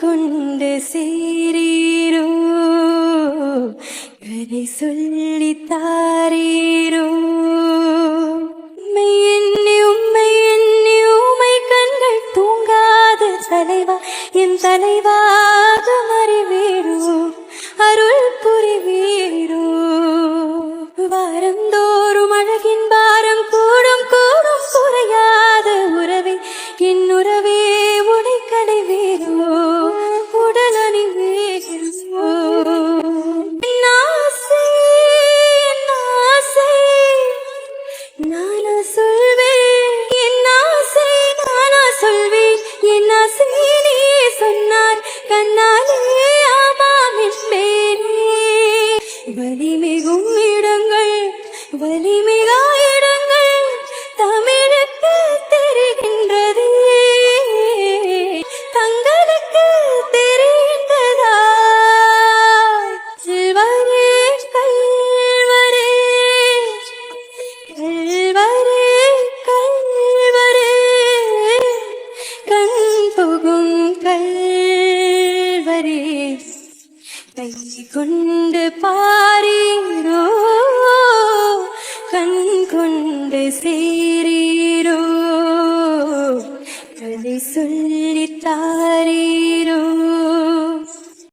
கொண்டு சேரீரோ கதை சொல்லி தாரீரோ உம்மை எண்ணி உமை கண்கள் தூங்காத தலைவா என் தலைவாக மறிவீரோ அருள் புரிவீரோ வாரந்தோறும் அழகின் பாரம் கூடும் கூடும் குறையாத உறவே என் உறவே உடை கடைவீரோ உடல் அணிவீரோ என் ஆசை நானா சொல்வேன் என் ஆசை நானா சொல்வேன் என் ஆசை நீ சொன்னார் கண்ணாலே ஆமாம் என்பேனே வலிமிகும் இடங்கள் வலிமிகா இடங்கள் தமிழுக்கு தெரிகின்றதே தங்களுக்கு தெரிகின்றதா கல்வரே கல்வரே கல்வரே கல்வரே கண் புகும் கல்வரே கை கொண்டு பாரீரோ கண் கொண்டு சேரீரோ கதை சொல்லி தாரீரோ